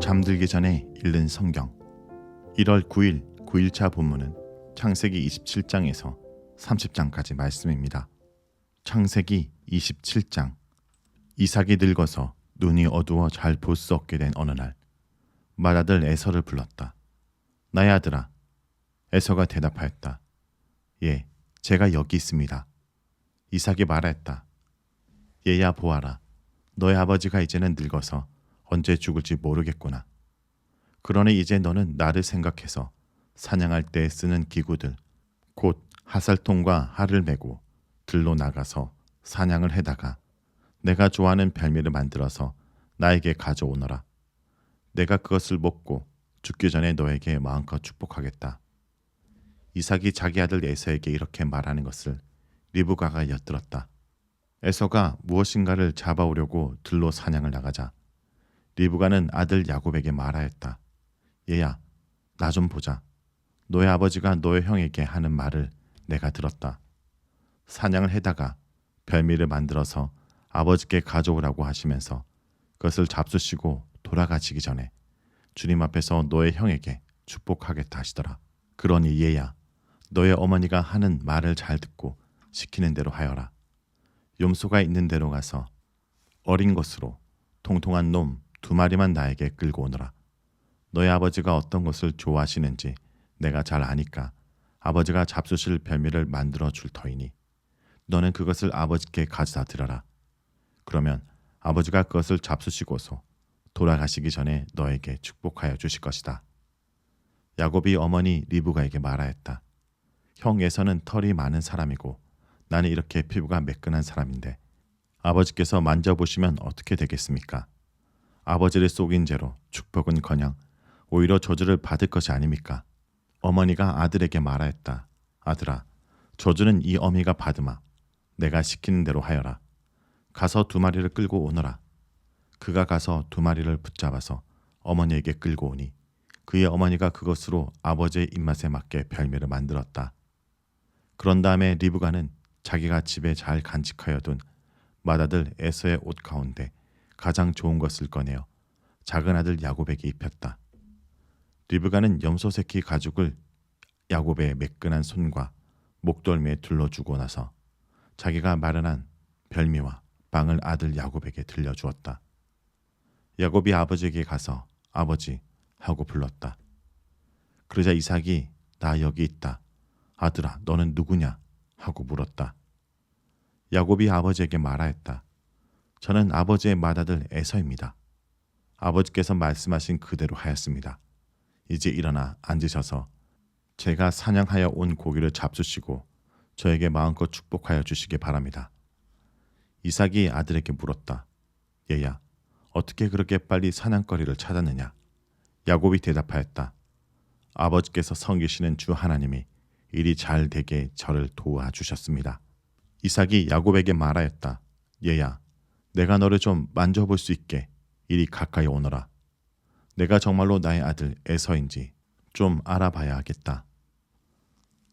잠들기 전에 읽는 성경 1월 9일 9일차 본문은 창세기 27장에서 30장까지 말씀입니다. 창세기 27장 이삭이 늙어서 눈이 어두워 잘 볼 수 없게 된 어느 날 맏아들 에서를 불렀다. 나의 아들아. 에서가 대답하였다. 예, 제가 여기 있습니다. 이삭이 말하였다. 얘야 보아라. 너의 아버지가 이제는 늙어서 언제 죽을지 모르겠구나. 그러니 이제 너는 나를 생각해서 사냥할 때 쓰는 기구들, 곧 하살통과 활을 메고 들로 나가서 사냥을 해다가 내가 좋아하는 별미를 만들어서 나에게 가져오너라. 내가 그것을 먹고 죽기 전에 너에게 마음껏 축복하겠다. 이삭이 자기 아들 에서에게 이렇게 말하는 것을 리브가가 엿들었다. 에서가 무엇인가를 잡아오려고 들로 사냥을 나가자 리브가는 아들 야곱에게 말하였다. 얘야, 나 좀 보자. 너의 아버지가 너의 형에게 하는 말을 내가 들었다. 사냥을 해다가 별미를 만들어서 아버지께 가져오라고 하시면서 그것을 잡수시고 돌아가시기 전에 주님 앞에서 너의 형에게 축복하겠다 하시더라. 그러니 얘야, 너의 어머니가 하는 말을 잘 듣고 시키는 대로 하여라. 염소가 있는 데로 가서 어린 것으로 통통한 놈 2마리만 나에게 끌고 오너라. 너의 아버지가 어떤 것을 좋아하시는지 내가 잘 아니까 아버지가 잡수실 별미를 만들어 줄 터이니 너는 그것을 아버지께 가져다 드려라. 그러면 아버지가 그것을 잡수시고서 돌아가시기 전에 너에게 축복하여 주실 것이다. 야곱이 어머니 리브가에게 말하였다. 형 에서는 털이 많은 사람이고 나는 이렇게 피부가 매끈한 사람인데 아버지께서 만져보시면 어떻게 되겠습니까? 아버지를 속인 죄로 축복은커녕 오히려 저주를 받을 것이 아닙니까? 어머니가 아들에게 말하였다. 아들아, 저주는 이 어미가 받으마. 내가 시키는 대로 하여라. 가서 2마리를 끌고 오너라. 그가 가서 2마리를 붙잡아서 어머니에게 끌고 오니 그의 어머니가 그것으로 아버지의 입맛에 맞게 별미를 만들었다. 그런 다음에 리브가는 자기가 집에 잘 간직하여 둔 맏아들 에서의 옷 가운데 가장 좋은 것을 꺼내어 작은 아들 야곱에게 입혔다. 리브가는 염소 새끼 가죽을 야곱의 매끈한 손과 목덜미에 둘러주고 나서 자기가 마련한 별미와 빵을 아들 야곱에게 들려주었다. 야곱이 아버지에게 가서 아버지 하고 불렀다. 그러자 이삭이 나 여기 있다. 아들아, 너는 누구냐? 하고 물었다. 야곱이 아버지에게 말하였다. 저는 아버지의 맏아들 에서입니다. 아버지께서 말씀하신 그대로 하였습니다. 이제 일어나 앉으셔서 제가 사냥하여 온 고기를 잡수시고 저에게 마음껏 축복하여 주시기 바랍니다. 이삭이 아들에게 물었다. 얘야, 어떻게 그렇게 빨리 사냥거리를 찾았느냐? 야곱이 대답하였다. 아버지께서 섬기시는 주 하나님이 일이 잘 되게 저를 도와주셨습니다. 이삭이 야곱에게 말하였다. 얘야, 내가 너를 좀 만져볼 수 있게 이리 가까이 오너라. 내가 정말로 나의 아들 에서인지 좀 알아봐야 하겠다.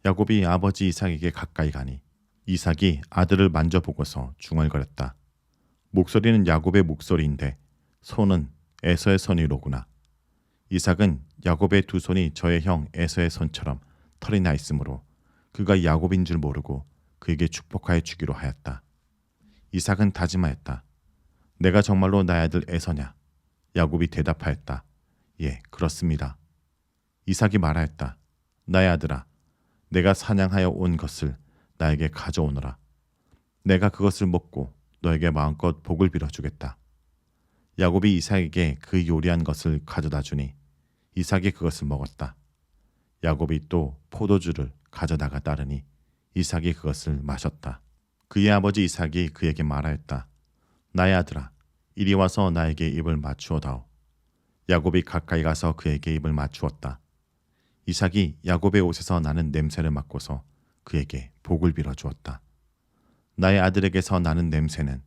야곱이 아버지 이삭에게 가까이 가니 이삭이 아들을 만져보고서 중얼거렸다. 목소리는 야곱의 목소리인데 손은 에서의 손이로구나. 이삭은 야곱의 2 손이 저의 형 에서의 손처럼 털이 나 있으므로 그가 야곱인 줄 모르고 그에게 축복하여 주기로 하였다. 이삭은 다짐하였다. 내가 정말로 나의 아들 에서냐? 야곱이 대답하였다. 예, 그렇습니다. 이삭이 말하였다. 나의 아들아, 내가 사냥하여 온 것을 나에게 가져오너라. 내가 그것을 먹고 너에게 마음껏 복을 빌어주겠다. 야곱이 이삭에게 그 요리한 것을 가져다 주니 이삭이 그것을 먹었다. 야곱이 또 포도주를 가져다가 따르니 이삭이 그것을 마셨다. 그의 아버지 이삭이 그에게 말하였다. 나의 아들아, 이리 와서 나에게 입을 맞추어 다오. 야곱이 가까이 가서 그에게 입을 맞추었다. 이삭이 야곱의 옷에서 나는 냄새를 맡고서 그에게 복을 빌어주었다. 나의 아들에게서 나는 냄새는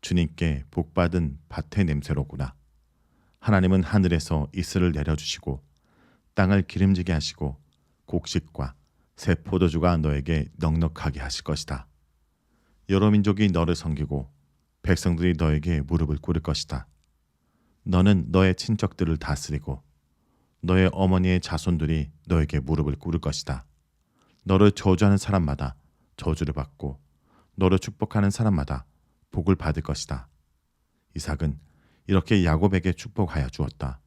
주님께 복받은 밭의 냄새로구나. 하나님은 하늘에서 이슬을 내려주시고 땅을 기름지게 하시고 곡식과 새 포도주가 너에게 넉넉하게 하실 것이다. 여러 민족이 너를 섬기고 백성들이 너에게 무릎을 꿇을 것이다. 너는 너의 친척들을 다스리고 너의 어머니의 자손들이 너에게 무릎을 꿇을 것이다. 너를 저주하는 사람마다 저주를 받고 너를 축복하는 사람마다 복을 받을 것이다. 이삭은 이렇게 야곱에게 축복하여 주었다.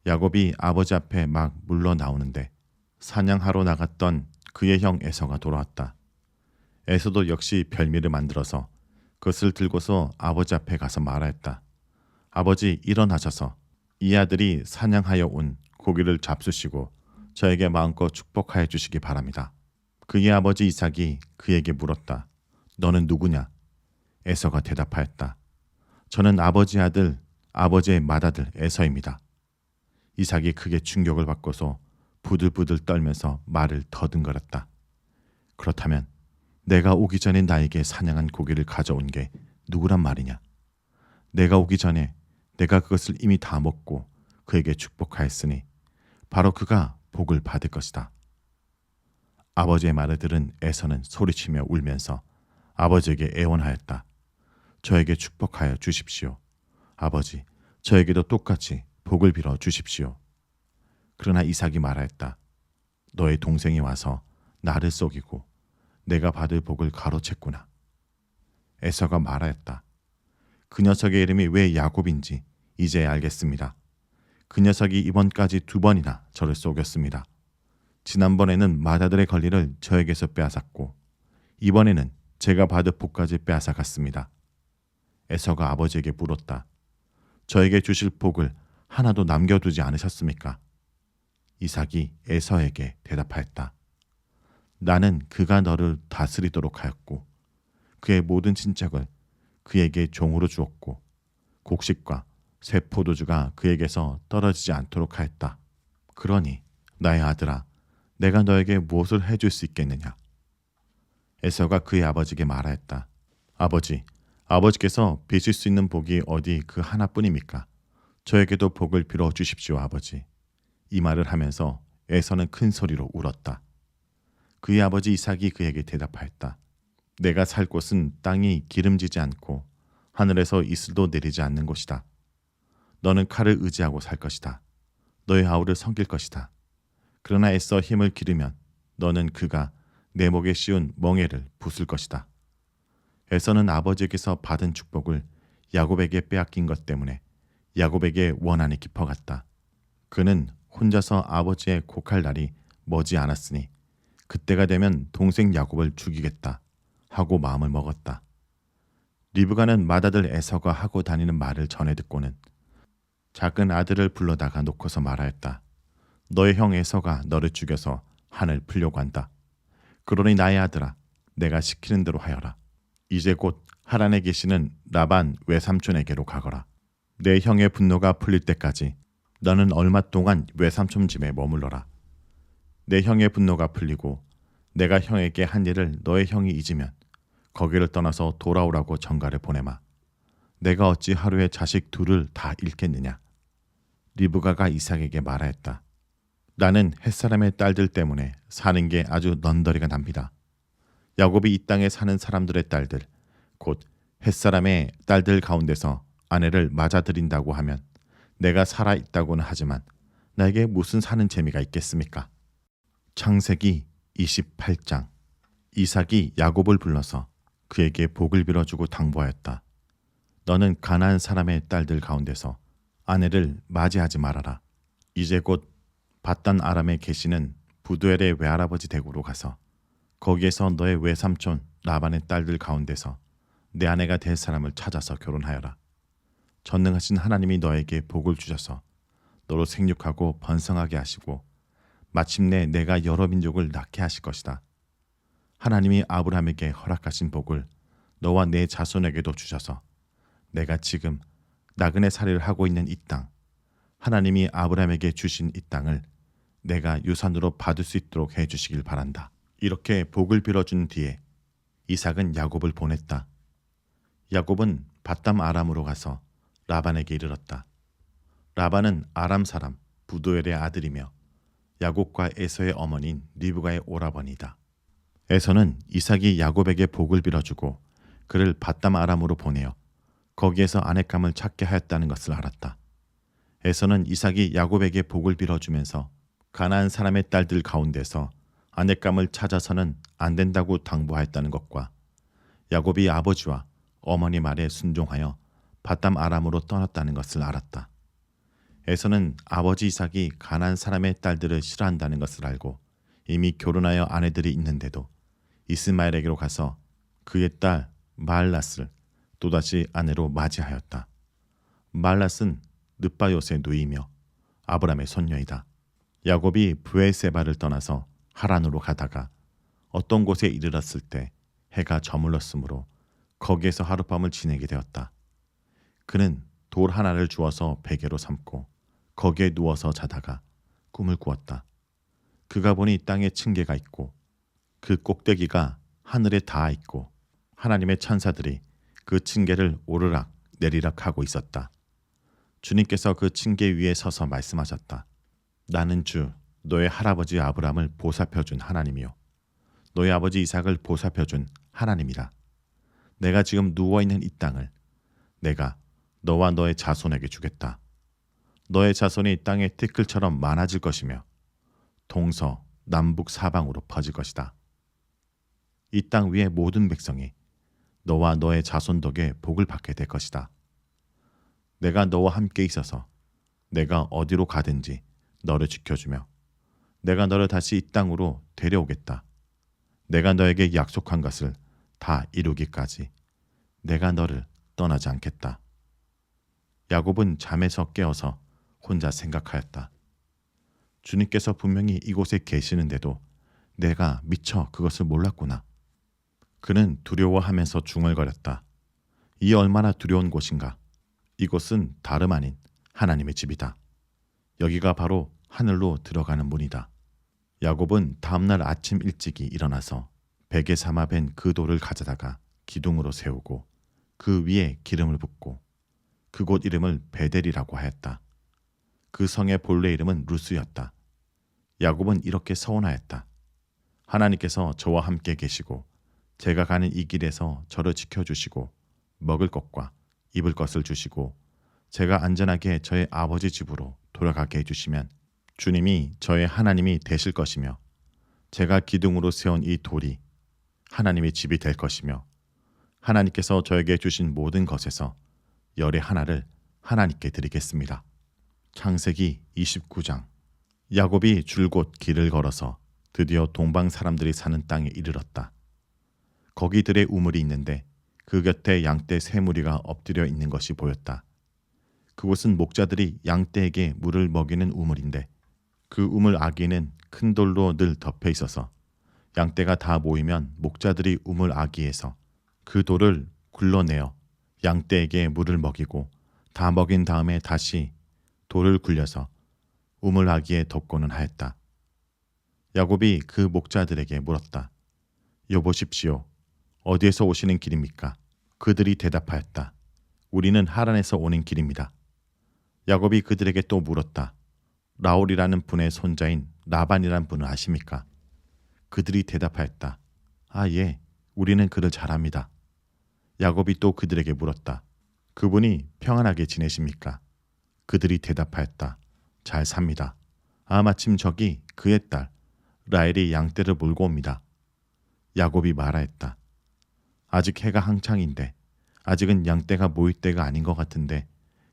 야곱이 아버지 앞에 막 물러 나오는데 사냥하러 나갔던 그의 형 에서가 돌아왔다. 에서도 역시 별미를 만들어서 그것을 들고서 아버지 앞에 가서 말하였다. 아버지, 일어나셔서 이 아들이 사냥하여 온 고기를 잡수시고 저에게 마음껏 축복하여 주시기 바랍니다. 그의 아버지 이삭이 그에게 물었다. 너는 누구냐? 에서가 대답하였다. 저는 아버지의 아들, 아버지의 맏아들 에서입니다. 이삭이 크게 충격을 받고서 부들부들 떨면서 말을 더듬거렸다. 그렇다면 내가 오기 전에 나에게 사냥한 고기를 가져온 게 누구란 말이냐? 내가 오기 전에 내가 그것을 이미 다 먹고 그에게 축복하였으니 바로 그가 복을 받을 것이다. 아버지의 말을 들은 에서는 소리치며 울면서 아버지에게 애원하였다. 저에게 축복하여 주십시오. 아버지, 저에게도 똑같이 복을 빌어 주십시오. 그러나 이삭이 말하였다. 너의 동생이 와서 나를 속이고 내가 받을 복을 가로챘구나. 에서가 말하였다. 그 녀석의 이름이 왜 야곱인지 이제 알겠습니다. 그 녀석이 이번까지 2번이나 저를 속였습니다. 지난번에는 맏아들의 권리를 저에게서 빼앗았고 이번에는 제가 받을 복까지 빼앗아갔습니다. 에서가 아버지에게 물었다. 저에게 주실 복을 하나도 남겨두지 않으셨습니까? 이삭이 에서에게 대답하였다. 나는 그가 너를 다스리도록 하였고 그의 모든 친척을 그에게 종으로 주었고 곡식과 새 포도주가 그에게서 떨어지지 않도록 하였다. 그러니 나의 아들아, 내가 너에게 무엇을 해줄 수 있겠느냐? 에서가 그의 아버지에게 말하였다. 아버지, 아버지께서 빚을 수 있는 복이 어디 그 하나뿐입니까? 저에게도 복을 빌어 주십시오, 아버지. 이 말을 하면서 에서는 큰 소리로 울었다. 그의 아버지 이삭이 그에게 대답하였다. 내가 살 곳은 땅이 기름지지 않고 하늘에서 이슬도 내리지 않는 곳이다. 너는 칼을 의지하고 살 것이다. 너의 아우를 섬길 것이다. 그러나 애써 힘을 기르면 너는 그가 내 목에 씌운 멍에를 부술 것이다. 에서는 아버지에게서 받은 축복을 야곱에게 빼앗긴 것 때문에 야곱에게 원한이 깊어갔다. 그는 혼자서 아버지의 곡할 날이 머지 않았으니 그때가 되면 동생 야곱을 죽이겠다 하고 마음을 먹었다. 리브가는 맏아들 에서가 하고 다니는 말을 전해 듣고는 작은 아들을 불러다가 놓고서 말하였다. 너의 형 에서가 너를 죽여서 한을 풀려고 한다. 그러니 나의 아들아, 내가 시키는 대로 하여라. 이제 곧 하란에 계시는 라반 외삼촌에게로 가거라. 내 형의 분노가 풀릴 때까지 너는 얼마 동안 외삼촌 집에 머물러라. 내 형의 분노가 풀리고 내가 형에게 한 일을 너의 형이 잊으면 거기를 떠나서 돌아오라고 전가를 보내마. 내가 어찌 하루에 자식 2을 다 잃겠느냐. 리브가가 이삭에게 말하였다. 나는 햇사람의 딸들 때문에 사는 게 아주 넌더리가 납니다. 야곱이 이 땅에 사는 사람들의 딸들, 곧 햇사람의 딸들 가운데서 아내를 맞아들인다고 하면 내가 살아있다고는 하지만 나에게 무슨 사는 재미가 있겠습니까? 창세기 28장. 이삭이 야곱을 불러서 그에게 복을 빌어주고 당부하였다. 너는 가나안 사람의 딸들 가운데서 아내를 맞이하지 말아라. 이제 곧 밧단 아람에 계시는 부두엘의 외할아버지 댁으로 가서 거기에서 너의 외삼촌 라반의 딸들 가운데서 내 아내가 될 사람을 찾아서 결혼하여라. 전능하신 하나님이 너에게 복을 주셔서 너로 생육하고 번성하게 하시고 마침내 내가 여러 민족을 낳게 하실 것이다. 하나님이 아브라함에게 허락하신 복을 너와 내 자손에게도 주셔서 내가 지금 나그네 살이를 하고 있는 이 땅, 하나님이 아브라함에게 주신 이 땅을 내가 유산으로 받을 수 있도록 해주시길 바란다. 이렇게 복을 빌어준 뒤에 이삭은 야곱을 보냈다. 야곱은 밧담 아람으로 가서 라반에게 이르렀다. 라반은 아람 사람 부두엘의 아들이며 야곱과 에서의 어머니인 리브가의 오라버니다. 에서는 이삭이 야곱에게 복을 빌어주고 그를 밧담 아람으로 보내어 거기에서 아내감을 찾게 하였다는 것을 알았다. 에서는 이삭이 야곱에게 복을 빌어주면서 가나안 사람의 딸들 가운데서 아내감을 찾아서는 안 된다고 당부하였다는 것과 야곱이 아버지와 어머니 말에 순종하여 바담 아람으로 떠났다는 것을 알았다. 에서는 아버지 이삭이 가나안 사람의 딸들을 싫어한다는 것을 알고 이미 결혼하여 아내들이 있는데도 이스마엘에게로 가서 그의 딸 마알랏을 또다시 아내로 맞이하였다. 마알랏은 느바요스의 누이며 아브람의 손녀이다. 야곱이 브에세바를 떠나서 하란으로 가다가 어떤 곳에 이르렀을 때 해가 저물렀으므로 거기에서 하룻밤을 지내게 되었다. 그는 돌 하나를 주어서 베개로 삼고 거기에 누워서 자다가 꿈을 꾸었다. 그가 보니 땅에 층계가 있고 그 꼭대기가 하늘에 닿아 있고 하나님의 천사들이 그 층계를 오르락 내리락 하고 있었다. 주님께서 그 층계 위에 서서 말씀하셨다. 나는 주 너의 할아버지 아브람을 보살펴준 하나님이요 너의 아버지 이삭을 보살펴준 하나님이라. 내가 지금 누워있는 이 땅을 내가 너와 너의 자손에게 주겠다. 너의 자손이 땅의 티끌처럼 많아질 것이며 동서 남북 사방으로 퍼질 것이다. 이 땅 위의 모든 백성이 너와 너의 자손 덕에 복을 받게 될 것이다. 내가 너와 함께 있어서 내가 어디로 가든지 너를 지켜주며 내가 너를 다시 이 땅으로 데려오겠다. 내가 너에게 약속한 것을 다 이루기까지 내가 너를 떠나지 않겠다. 야곱은 잠에서 깨어서 혼자 생각하였다. 주님께서 분명히 이곳에 계시는데도 내가 미처 그것을 몰랐구나. 그는 두려워하면서 중얼거렸다. 이 얼마나 두려운 곳인가. 이곳은 다름 아닌 하나님의 집이다. 여기가 바로 하늘로 들어가는 문이다. 야곱은 다음날 아침 일찍이 일어나서 베개 삼아 벤 그 돌을 가져다가 기둥으로 세우고 그 위에 기름을 붓고 그곳 이름을 베델이라고 하였다. 그 성의 본래 이름은 루스였다. 야곱은 이렇게 서원하였다. 하나님께서 저와 함께 계시고 제가 가는 이 길에서 저를 지켜주시고 먹을 것과 입을 것을 주시고 제가 안전하게 저의 아버지 집으로 돌아가게 해주시면 주님이 저의 하나님이 되실 것이며 제가 기둥으로 세운 이 돌이 하나님의 집이 될 것이며 하나님께서 저에게 주신 모든 것에서 열의 하나를 하나님께 드리겠습니다. 창세기 29장. 야곱이 줄곧 길을 걸어서 드디어 동방 사람들이 사는 땅에 이르렀다. 거기 들의 우물이 있는데 그 곁에 양떼 세 무리가 엎드려 있는 것이 보였다. 그곳은 목자들이 양떼에게 물을 먹이는 우물인데 그 우물 아기는 큰 돌로 늘 덮여 있어서 양떼가 다 모이면 목자들이 우물 아기에서 그 돌을 굴러내어 양떼에게 물을 먹이고 다 먹인 다음에 다시 돌을 굴려서 우물 아기에 덮고는 하였다. 야곱이 그 목자들에게 물었다. 여보십시오. 어디에서 오시는 길입니까? 그들이 대답하였다. 우리는 하란에서 오는 길입니다. 야곱이 그들에게 또 물었다. 라울이라는 분의 손자인 라반이라는 분을 아십니까? 그들이 대답하였다. 아, 예, 우리는 그를 잘 압니다. 야곱이 또 그들에게 물었다. 그분이 평안하게 지내십니까? 그들이 대답하였다. 잘 삽니다. 아, 마침 저기 그의 딸 라헬이 양떼를 몰고 옵니다. 야곱이 말하였다. 아직 해가 한창인데 아직은 양떼가 모일 때가 아닌 것 같은데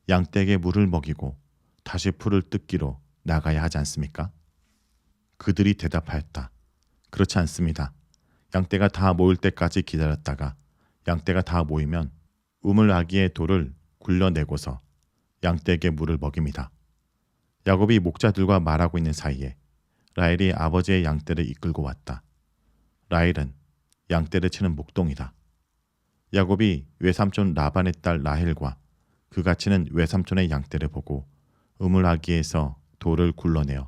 양떼에게 물을 먹이고 다시 풀을 뜯기로 나가야 하지 않습니까? 그들이 대답하였다. 그렇지 않습니다. 양떼가 다 모일 때까지 기다렸다가 양떼가 다 모이면 우물 아기의 돌을 굴려내고서 양떼에게 물을 먹입니다. 야곱이 목자들과 말하고 있는 사이에 라헬이 아버지의 양떼를 이끌고 왔다. 라헬은 양떼를 치는 목동이다. 야곱이 외삼촌 라반의 딸 라헬과 그가 치는 외삼촌의 양떼를 보고 우물 아기에서 돌을 굴러내어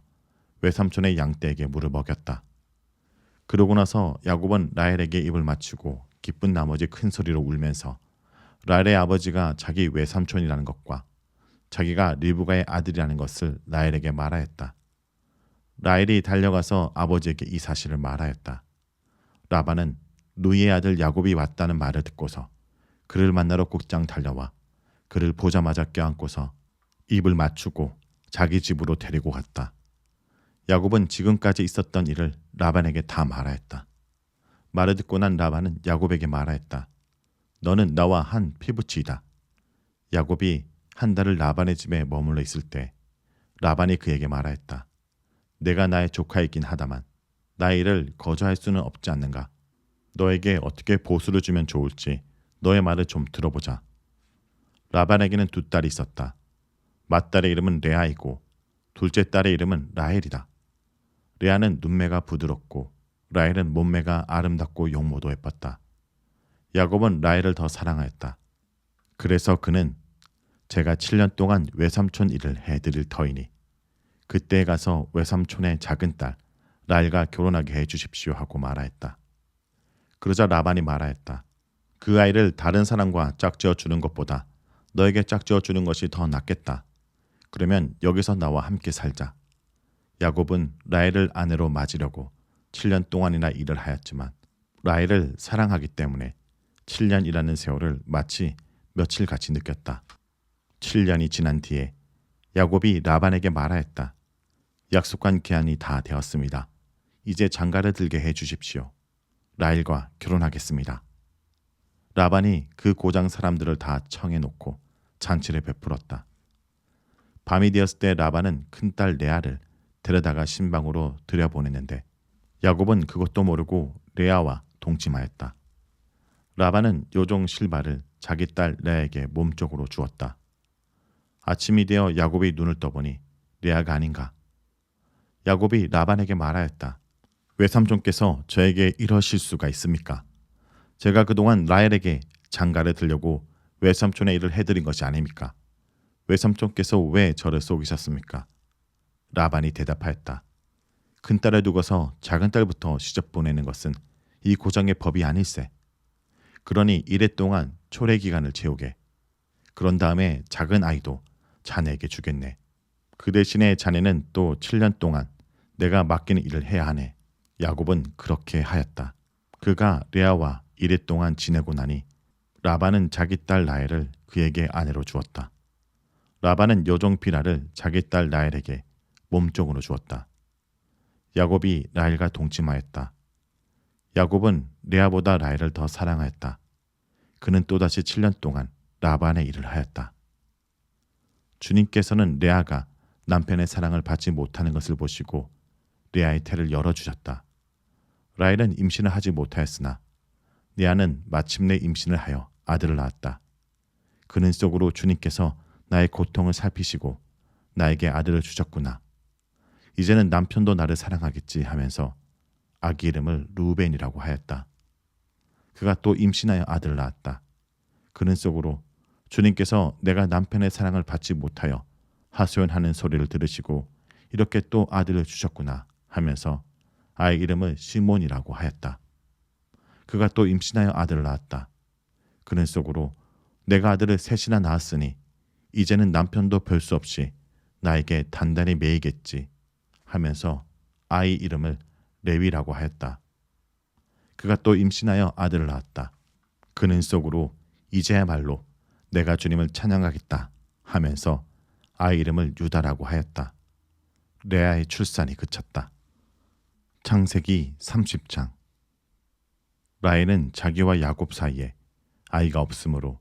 외삼촌의 양떼에게 물을 먹였다. 그러고 나서 야곱은 라헬에게 입을 맞추고 기쁜 나머지 큰 소리로 울면서 라헬의 아버지가 자기 외삼촌이라는 것과 자기가 리브가의 아들이라는 것을 라헬에게 말하였다. 라헬이 달려가서 아버지에게 이 사실을 말하였다. 라반은 누이의 아들 야곱이 왔다는 말을 듣고서 그를 만나러 곧장 달려와 그를 보자마자 껴안고서 입을 맞추고 자기 집으로 데리고 갔다. 야곱은 지금까지 있었던 일을 라반에게 다 말하였다. 말을 듣고 난 라반은 야곱에게 말하였다. 너는 나와 한 피부치이다. 야곱이 한 달을 라반의 집에 머물러 있을 때 라반이 그에게 말하였다. 내가 나의 조카이긴 하다만 나의 일을 거저할 수는 없지 않는가. 너에게 어떻게 보수를 주면 좋을지 너의 말을 좀 들어보자. 라반에게는 두 딸이 있었다. 맏딸의 이름은 레아이고 둘째 딸의 이름은 라헬이다. 레아는 눈매가 부드럽고 라헬은 몸매가 아름답고 용모도 예뻤다. 야곱은 라헬을 더 사랑하였다. 그래서 그는 제가 7년 동안 외삼촌 일을 해드릴 터이니 그때에 가서 외삼촌의 작은 딸 라헬과 결혼하게 해주십시오 하고 말하였다. 그러자 라반이 말하였다. 그 아이를 다른 사람과 짝지어 주는 것보다 너에게 짝지어 주는 것이 더 낫겠다. 그러면 여기서 나와 함께 살자. 야곱은 라헬을 아내로 맞으려고 7년 동안이나 일을 하였지만 라헬을 사랑하기 때문에 7년이라는 세월을 마치 며칠같이 느꼈다. 7년이 지난 뒤에 야곱이 라반에게 말하였다. 약속한 기한이 다 되었습니다. 이제 장가를 들게 해주십시오. 라헬과 결혼하겠습니다. 라반이 그 고장 사람들을 다 청해놓고 잔치를 베풀었다. 밤이 되었을 때 라반은 큰딸 레아를 데려다가 신방으로 들여보냈는데 야곱은 그것도 모르고 레아와 동침하였다. 라반은 요종 실바를 자기 딸 레아에게 몸쪽으로 주었다. 아침이 되어 야곱이 눈을 떠보니 레아가 아닌가. 야곱이 라반에게 말하였다. 외삼촌께서 저에게 이러실 수가 있습니까? 제가 그동안 라헬에게 장가를 들려고 외삼촌의 일을 해드린 것이 아닙니까? 외삼촌께서 왜 저를 속이셨습니까? 라반이 대답하였다. 큰딸을 두고서 작은딸부터 시집 보내는 것은 이 고장의 법이 아닐세. 그러니 이래 동안 초래 기간을 채우게. 그런 다음에 작은 아이도 자네에게 주겠네. 그 대신에 자네는 또 7년 동안 내가 맡기는 일을 해야 하네. 야곱은 그렇게 하였다. 그가 레아와 이래 동안 지내고 나니 라반은 자기 딸 라헬을 그에게 아내로 주었다. 라반은 여종 비라를 자기 딸 라헬에게 몸종으로 주었다. 야곱이 라헬과 동침하였다. 야곱은 레아보다 라헬을 더 사랑하였다. 그는 또다시 7년 동안 라반의 일을 하였다. 주님께서는 레아가 남편의 사랑을 받지 못하는 것을 보시고 레아의 태를 열어주셨다. 라헬은 임신을 하지 못하였으나 레아는 마침내 임신을 하여 아들을 낳았다. 그는 속으로 주님께서 나의 고통을 살피시고 나에게 아들을 주셨구나. 이제는 남편도 나를 사랑하겠지 하면서 아기 이름을 루벤이라고 하였다. 그가 또 임신하여 아들을 낳았다. 그는 속으로 주님께서 내가 남편의 사랑을 받지 못하여 하소연하는 소리를 들으시고 이렇게 또 아들을 주셨구나 하면서 아이 이름을 시몬이라고 하였다. 그가 또 임신하여 아들을 낳았다. 그는 속으로 내가 아들을 셋이나 낳았으니 이제는 남편도 별 수 없이 나에게 단단히 매이겠지 하면서 아이 이름을 레위라고 하였다. 그가 또 임신하여 아들을 낳았다. 그는 속으로 이제야말로 내가 주님을 찬양하겠다 하면서 아이 이름을 유다라고 하였다. 레아의 출산이 그쳤다. 창세기 30장. 라헬은 자기와 야곱 사이에 아이가 없으므로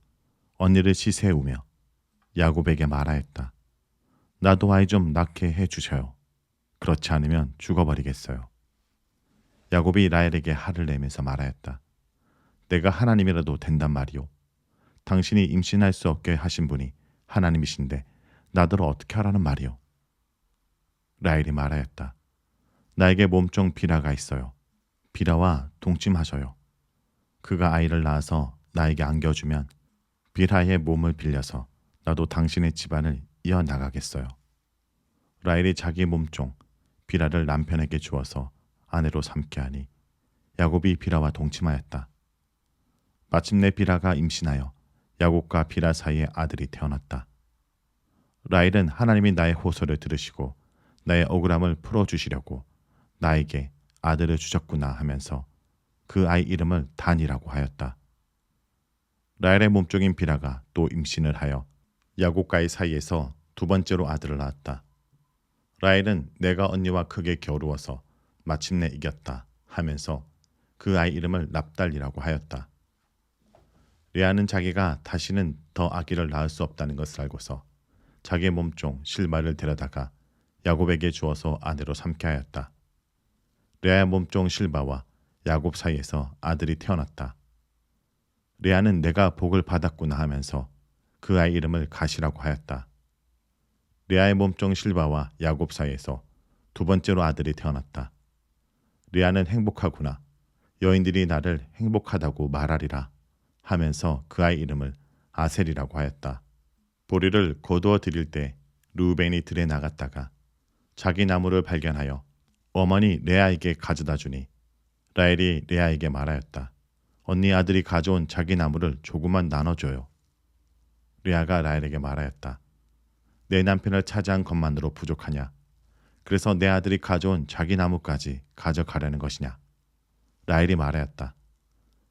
언니를 시세우며 야곱에게 말하였다. 나도 아이 좀 낳게 해주셔요. 그렇지 않으면 죽어버리겠어요. 야곱이 라헬에게 화를 내면서 말하였다. 내가 하나님이라도 된단 말이오. 당신이 임신할 수 없게 하신 분이 하나님이신데 나더러 어떻게 하라는 말이오. 라헬이 말하였다. 나에게 몸종 비라가 있어요. 비라와 동침하셔요. 그가 아이를 낳아서 나에게 안겨주면 비라의 몸을 빌려서 나도 당신의 집안을 이어나가겠어요. 라헬이 자기 몸종 비라를 남편에게 주어서 아내로 삼게 하니 야곱이 비라와 동침하였다. 마침내 비라가 임신하여 야곱과 비라 사이에 아들이 태어났다. 라헬은 하나님이 나의 호소를 들으시고 나의 억울함을 풀어주시려고 나에게 아들을 주셨구나 하면서 그 아이 이름을 단이라고 하였다. 라헬의 몸종인 비라가 또 임신을 하여 야곱과의 사이에서 두 번째로 아들을 낳았다. 라헬은 내가 언니와 크게 겨루어서 마침내 이겼다 하면서 그 아이 이름을 납달리라고 하였다. 레아는 자기가 다시는 더 아기를 낳을 수 없다는 것을 알고서 자기의 몸종 실바를 데려다가 야곱에게 주어서 아내로 삼게 하였다. 레아의 몸종 실바와 야곱 사이에서 아들이 태어났다. 레아는 내가 복을 받았구나 하면서 그 아이 이름을 가시라고 하였다. 레아의 몸종 실바와 야곱 사이에서 두 번째로 아들이 태어났다. 레아는 행복하구나. 여인들이 나를 행복하다고 말하리라 하면서 그 아이 이름을 아셀이라고 하였다. 보리를 거두어 드릴 때 루벤이 들에 나갔다가 자기 나무를 발견하여 어머니 레아에게 가져다 주니 라헬이 레아에게 말하였다. 언니 아들이 가져온 자기 나무를 조금만 나눠줘요. 레아가 라헬에게 말하였다. 내 남편을 차지한 것만으로 부족하냐? 그래서 내 아들이 가져온 자기 나무까지 가져가려는 것이냐? 라헬이 말하였다.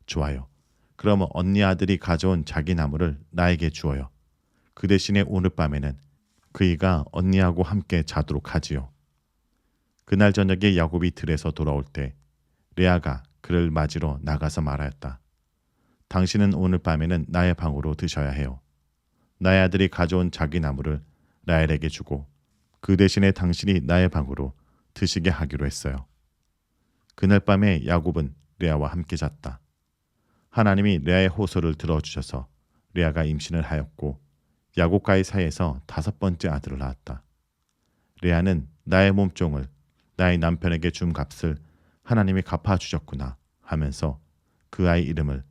좋아요. 그럼 언니 아들이 가져온 자기 나무를 나에게 주어요. 그 대신에 오늘 밤에는 그이가 언니하고 함께 자도록 하지요. 그날 저녁에 야곱이 들에서 돌아올 때 레아가 그를 맞으러 나가서 말하였다. 당신은 오늘 밤에는 나의 방으로 드셔야 해요. 나의 아들이 가져온 자기 나무를 라헬에게 주고 그 대신에 당신이 나의 방으로 드시게 하기로 했어요. 그날 밤에 야곱은 레아와 함께 잤다. 하나님이 레아의 호소를 들어주셔서 레아가 임신을 하였고 야곱과의 사이에서 다섯 번째 아들을 낳았다. 레아는 나의 몸종을 나의 남편에게 준 값을 하나님이 갚아주셨구나 하면서 그 아이 이름을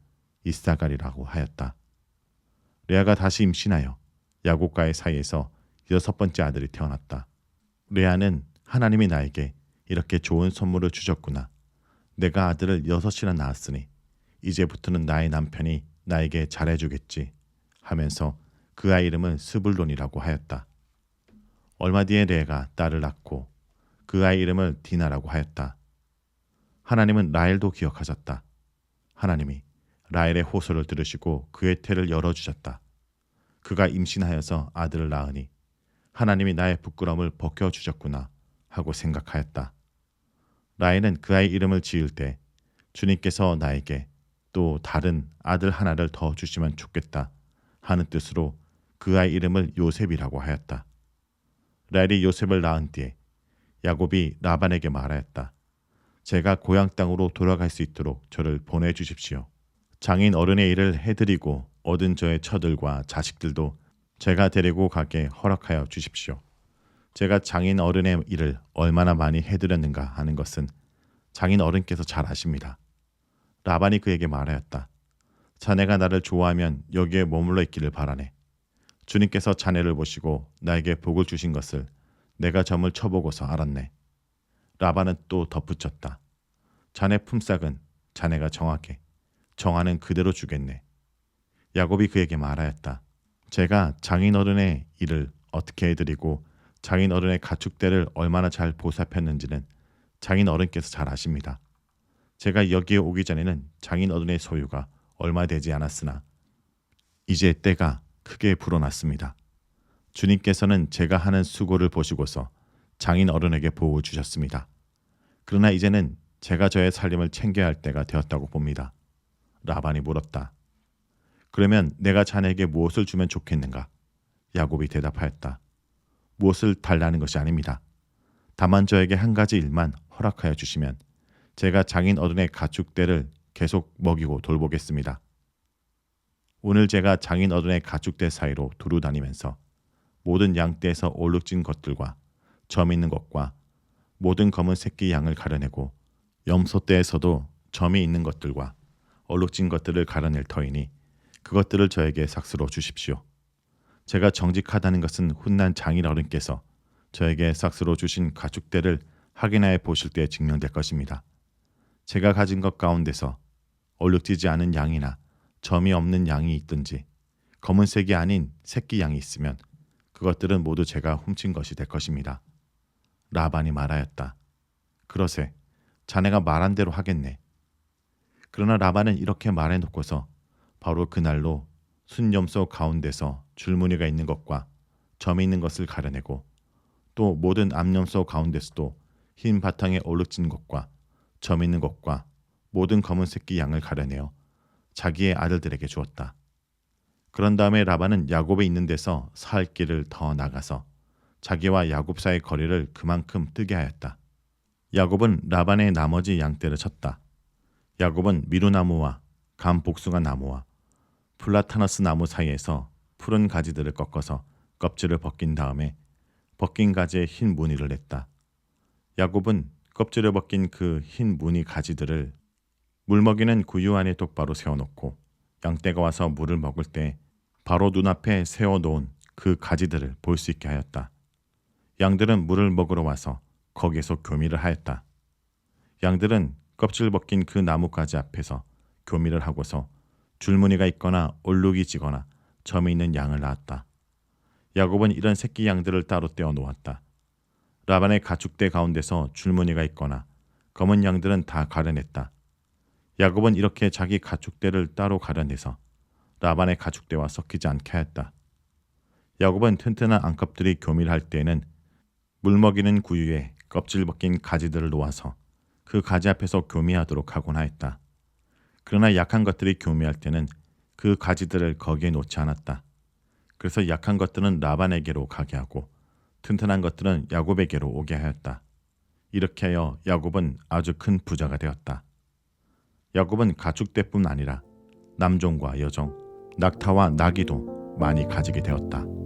이사갈이라고 하였다. 레아가 다시 임신하여 야곱과의 사이에서 여섯 번째 아들이 태어났다. 레아는 하나님이 나에게 이렇게 좋은 선물을 주셨구나. 내가 아들을 여섯이나 낳았으니 이제부터는 나의 남편이 나에게 잘해주겠지 하면서 그 아이 이름은 스불론이라고 하였다. 얼마 뒤에 레아가 딸을 낳고 그 아이 이름을 디나라고 하였다. 하나님은 라헬도 기억하셨다. 하나님이 라헬의 호소를 들으시고 그의 태를 열어주셨다. 그가 임신하여서 아들을 낳으니 하나님이 나의 부끄러움을 벗겨주셨구나 하고 생각하였다. 라헬은 그 아이 이름을 지을 때 주님께서 나에게 또 다른 아들 하나를 더 주시면 좋겠다 하는 뜻으로 그 아이 이름을 요셉이라고 하였다. 라헬이 요셉을 낳은 뒤에 야곱이 라반에게 말하였다. 제가 고향 땅으로 돌아갈 수 있도록 저를 보내주십시오. 장인 어른의 일을 해드리고 얻은 저의 처들과 자식들도 제가 데리고 가게 허락하여 주십시오. 제가 장인 어른의 일을 얼마나 많이 해드렸는가 하는 것은 장인 어른께서 잘 아십니다. 라반이 그에게 말하였다. 자네가 나를 좋아하면 여기에 머물러 있기를 바라네. 주님께서 자네를 보시고 나에게 복을 주신 것을 내가 점을 쳐보고서 알았네. 라반은 또 덧붙였다. 자네 품삯은 자네가 정하게 정하는 그대로 주겠네. 야곱이 그에게 말하였다. 제가 장인어른의 일을 어떻게 해드리고 장인어른의 가축대를 얼마나 잘 보살폈는지는 장인어른께서 잘 아십니다. 제가 여기에 오기 전에는 장인어른의 소유가 얼마 되지 않았으나 이제 때가 크게 불어났습니다. 주님께서는 제가 하는 수고를 보시고서 장인어른에게 보호 주셨습니다. 그러나 이제는 제가 저의 살림을 챙겨야 할 때가 되었다고 봅니다. 라반이 물었다. 그러면 내가 자네에게 무엇을 주면 좋겠는가? 야곱이 대답하였다. 무엇을 달라는 것이 아닙니다. 다만 저에게 한 가지 일만 허락하여 주시면 제가 장인 어른의 가축대를 계속 먹이고 돌보겠습니다. 오늘 제가 장인 어른의 가축대 사이로 두루 다니면서 모든 양떼에서 얼룩진 것들과 점 있는 것과 모든 검은 새끼 양을 가려내고 염소떼에서도 점이 있는 것들과 얼룩진 것들을 가려낼 터이니 그것들을 저에게 삭스로 주십시오. 제가 정직하다는 것은 훈난 장인 어른께서 저에게 삭스로 주신 가축대를 확인하여 보실 때 증명될 것입니다. 제가 가진 것 가운데서 얼룩지지 않은 양이나 점이 없는 양이 있든지 검은색이 아닌 새끼 양이 있으면 그것들은 모두 제가 훔친 것이 될 것입니다. 라반이 말하였다. 그러세, 자네가 말한 대로 하겠네. 그러나 라반은 이렇게 말해놓고서 바로 그날로 순염소 가운데서 줄무늬가 있는 것과 점이 있는 것을 가려내고 또 모든 암염소 가운데서도 흰 바탕에 얼룩진 것과 점 있는 것과 모든 검은 새끼 양을 가려내어 자기의 아들들에게 주었다. 그런 다음에 라반은 야곱이 있는 데서 사흘 길을 더 나가서 자기와 야곱 사이의 거리를 그만큼 뜨게 하였다. 야곱은 라반의 나머지 양떼를 쳤다. 야곱은 미루나무와 감복숭아 나무와 플라타너스 나무 사이에서 푸른 가지들을 꺾어서 껍질을 벗긴 다음에 벗긴 가지에 흰 무늬를 냈다. 야곱은 껍질을 벗긴 그 흰 무늬 가지들을 물먹이는 구유 안에 똑바로 세워놓고 양떼가 와서 물을 먹을 때 바로 눈앞에 세워놓은 그 가지들을 볼 수 있게 하였다. 양들은 물을 먹으러 와서 거기에서 교미를 하였다. 양들은 껍질 벗긴 그 나뭇가지 앞에서 교미를 하고서 줄무늬가 있거나 얼룩이 지거나 점이 있는 양을 낳았다. 야곱은 이런 새끼 양들을 따로 떼어 놓았다. 라반의 가축대 가운데서 줄무늬가 있거나 검은 양들은 다 가려냈다. 야곱은 이렇게 자기 가축대를 따로 가려내서 라반의 가축대와 섞이지 않게 하였다. 야곱은 튼튼한 암컷들이 교미를 할 때에는 물먹이는 구유에 껍질 벗긴 가지들을 놓아서 그 가지 앞에서 교미하도록 하곤 하였다. 그러나 약한 것들이 교미할 때는 그 가지들을 거기에 놓지 않았다. 그래서 약한 것들은 라반에게로 가게 하고 튼튼한 것들은 야곱에게로 오게 하였다. 이렇게 하여 야곱은 아주 큰 부자가 되었다. 야곱은 가축대뿐 아니라 남종과 여종, 낙타와 나귀도 많이 가지게 되었다.